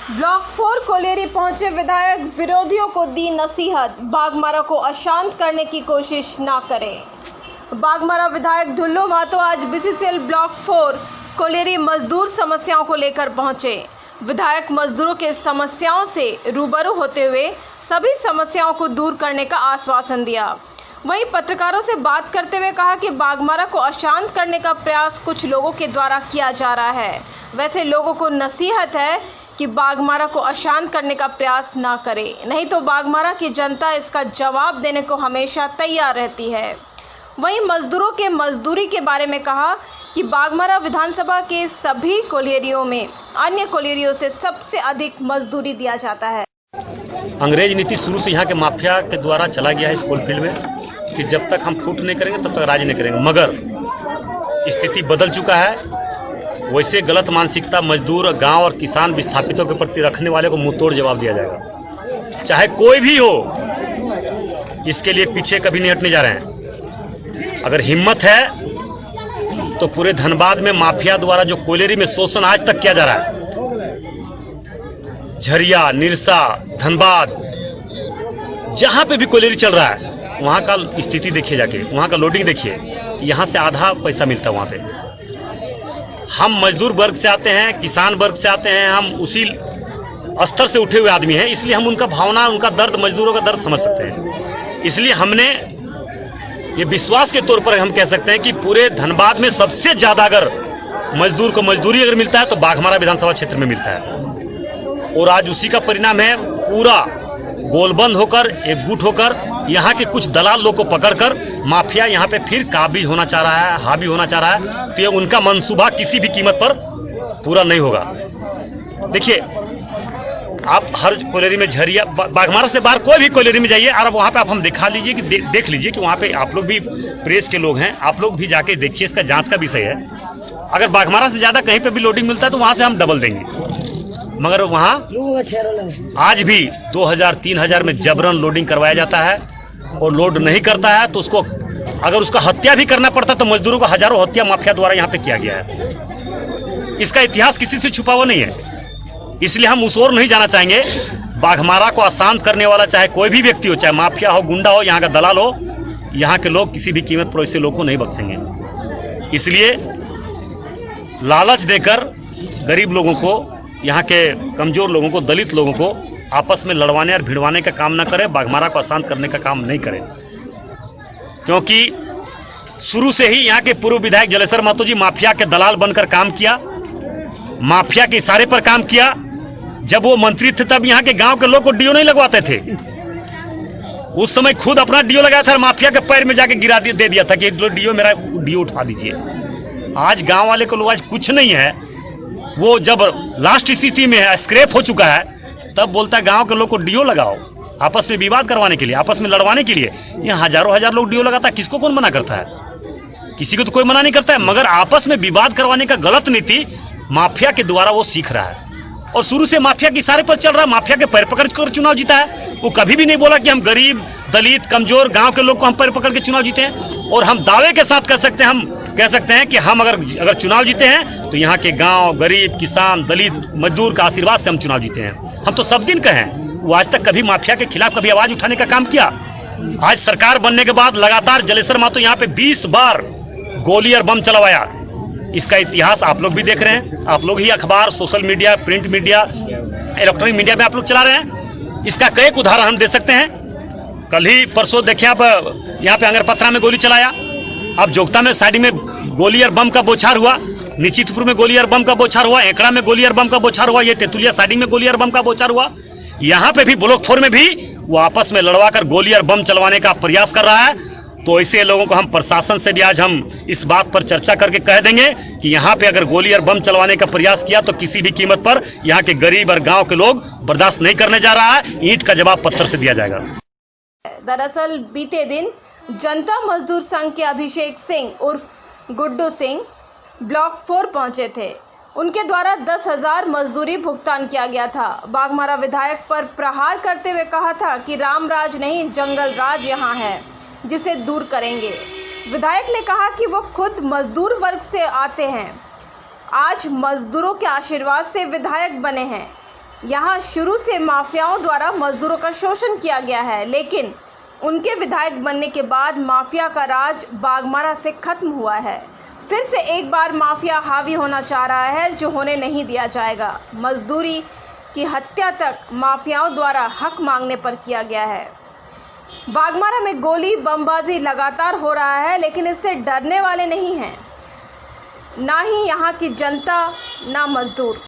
Block 4 cholerae पहुंचे विधायक, विरोधियों को दी नसीहत, बाघमारा को अशांत करने की कोशिश ना करें। बाघमारा विधायक ढुल्लू महतो आज बीसीसीएल ब्लॉक 4 कोलेरी मजदूर समस्याओं को लेकर पहुंचे। विधायक मजदूरों के समस्याओं से रूबरू होते हुए सभी समस्याओं को दूर करने का आश्वासन दिया। वहीं पत्रकारों से बात करते हुए कहा कि बाघमारा को अशांत करने का प्रयास कुछ लोगों के द्वारा किया जा रहा है। वैसे लोगों को नसीहत है कि बाघमारा को अशांत करने का प्रयास ना करे, नहीं तो बाघमारा की जनता इसका जवाब देने को हमेशा तैयार रहती है। वहीं मजदूरों के मजदूरी के बारे में कहा कि बाघमारा विधानसभा के सभी कोलियरियों में अन्य कोलियरियों से सबसे अधिक मजदूरी दिया जाता है। अंग्रेज नीति शुरू से यहाँ के माफिया के द्वारा चला गया है इस कोलफील्ड में कि जब तक हम फूट नहीं करेंगे तब तक राज नहीं करेंगे, मगर स्थिति बदल चुका है। वैसे गलत मानसिकता मजदूर, गांव और किसान विस्थापितों के प्रति रखने वाले को मुंहतोड़ जवाब दिया जाएगा, चाहे कोई भी हो। इसके लिए पीछे कभी नहीं हटने जा रहे हैं। अगर हिम्मत है तो पूरे धनबाद में माफिया द्वारा जो कोयलेरी में शोषण आज तक किया जा रहा है, झरिया, निरसा, धनबाद, जहां पे भी कोयलेरी चल रहा है वहां का स्थिति देखिए, जाके वहां का लोडिंग देखिए। यहां से आधा पैसा मिलता है वहां पे। हम मजदूर वर्ग से आते हैं, किसान वर्ग से आते हैं, हम उसी स्तर से उठे हुए आदमी हैं, इसलिए हम उनका भावना, उनका दर्द, मजदूरों का दर्द समझ सकते हैं। इसलिए हमने ये विश्वास के तौर पर हम कह सकते हैं कि पूरे धनबाद में सबसे ज्यादा अगर मजदूर को मजदूरी अगर मिलता है तो बाघमारा विधानसभा क्षेत्र में मिलता है। और आज उसी का परिणाम है, पूरा गोलबंद होकर, एकजुट होकर यहाँ के कुछ दलाल लोग को पकड़कर माफिया यहाँ पे फिर काबिज होना चाह रहा है, हावी होना चाह रहा है। तो ये उनका मंसूबा किसी भी कीमत पर पूरा नहीं होगा। देखिए, आप हर कोयलेरी में झरिया, बाघमारा से बाहर कोई भी कोयलेरी में जाइए और वहाँ पे आप हम दिखा लीजिए कि देख लीजिए कि वहाँ पे आप लोग भी प्रेस के लोग हैं, आप लोग भी जाके देखिए, इसका जांच का विषय है। अगर बाघमारा से ज्यादा कहीं पे भी लोडिंग मिलता है तो वहां से हम डबल देंगे, मगर वहां आज भी 2000-3000 में जबरन लोडिंग करवाया जाता है और लोड नहीं करता है तो उसको, अगर उसका हत्या भी करना पड़ता तो मजदूरों का हजारों हत्या माफिया द्वारा यहाँ पे किया गया है। इसका इतिहास किसी से छुपा हुआ नहीं है, इसलिए हम उस ओर नहीं जाना चाहेंगे। बाघमारा को अशांत करने वाला चाहे कोई भी व्यक्ति हो, चाहे माफिया हो, गुंडा हो, यहाँ का दलाल हो, यहाँ के लोग किसी भी कीमत पर ऐसे लोगों को नहीं बख्शेंगे। इसलिए लालच देकर गरीब लोगों को, यहाँ के कमजोर लोगों को, दलित लोगों को आपस में लड़वाने और भिड़वाने का काम न करें, बाघमारा को अशांत करने का काम नहीं करें। क्योंकि शुरू से ही यहाँ के पूर्व विधायक जलेश्वर महतो जी माफिया के दलाल बनकर काम किया, माफिया के इशारे पर काम किया। जब वो मंत्री थे तब यहाँ के गांव के लोग को डीओ नहीं लगवाते थे। उस समय खुद अपना डीओ लगाया था, माफिया के पैर में जाके गिरा दे दिया था कि डीओ, मेरा डीओ उठा दीजिए। आज गांव वाले को लोग आज कुछ नहीं है, वो जब लास्ट स्थिति में है, स्क्रैप हो चुका है, तब बोलता है गांव के लोग को डीओ लगाओ, आपस में विवाद करवाने के लिए, आपस में लड़वाने के लिए। यहाँ हजारों हजार लोग डीओ लगाता है, किसको कौन मना करता है? किसी को तो कोई मना नहीं करता है, मगर आपस में विवाद करवाने का गलत नीति माफिया के द्वारा वो सीख रहा है और शुरू से माफिया के इशारे पर चल रहा है। माफिया के पैर पकड़ कर चुनाव जीता है। वो कभी भी नहीं बोला कि हम गरीब, दलित, कमजोर गांव के लोग को हम पैर पकड़ के चुनाव जीते हैं। और हम दावे के साथ कह सकते हैं कि हम अगर चुनाव जीते हैं तो यहाँ के गांव, गरीब, किसान, दलित, मजदूर का आशीर्वाद से हम चुनाव जीते हैं। हम तो सब दिन कहें, वो आज तक कभी माफिया के खिलाफ कभी आवाज उठाने का काम किया। आज सरकार बनने के बाद लगातार जलेश्वर महतो यहाँ पे 20 बार गोली और बम चलवाया। इसका इतिहास आप लोग भी देख रहे हैं, आप लोग ही अखबार, social media, print media, electronic media में आप लोग चला रहे हैं। इसका कई उदाहरण हम दे सकते हैं। कल ही परसों देखे आप, यहाँ पे अंगरपत्रा में गोली चलाया, अब जोगता में साइड में गोली और बम का बौछार हुआ, निश्चितपुर में गोली और बम का बौछार हुआ, एकड़ा में गोली और बम का बौछार हुआ, ये तेतुलिया साइडिंग में गोली और बम का बौछार हुआ। यहाँ पे भी ब्लॉक 4 में भी वो आपस में लड़वा कर गोली और बम चलवाने का प्रयास कर रहा है। तो ऐसे लोगों को हम प्रशासन से भी आज हम इस बात पर चर्चा करके कह देंगे कि यहाँ पे अगर गोली और बम चलवाने का प्रयास किया तो किसी भी कीमत पर यहाँ के गरीब और गांव के लोग बर्दाश्त नहीं करने जा रहा है। ईंट का जवाब पत्थर से दिया जाएगा। दरअसल बीते दिन जनता मजदूर संघ के अभिषेक सिंह उर्फ गुड्डू सिंह ब्लॉक 4 पहुंचे थे। उनके द्वारा 10,000 मजदूरी भुगतान किया गया था। बाघमारा विधायक पर प्रहार करते हुए कहा था कि राम राज नहीं, जंगल राज यहाँ है, जिसे दूर करेंगे। विधायक ने कहा कि वो खुद मजदूर वर्ग से आते हैं, आज मजदूरों के आशीर्वाद से विधायक बने हैं। यहाँ शुरू से माफियाओं द्वारा मजदूरों का शोषण किया गया है, लेकिन उनके विधायक बनने के बाद माफिया का राज बाघमारा से खत्म हुआ है। फिर से एक बार माफिया हावी होना चाह रहा है, जो होने नहीं दिया जाएगा। मजदूरी की हत्या तक माफियाओं द्वारा हक मांगने पर किया गया है। बाघमारा में गोली बमबाजी लगातार हो रहा है, लेकिन इससे डरने वाले नहीं हैं, ना ही यहाँ की जनता, ना मजदूर।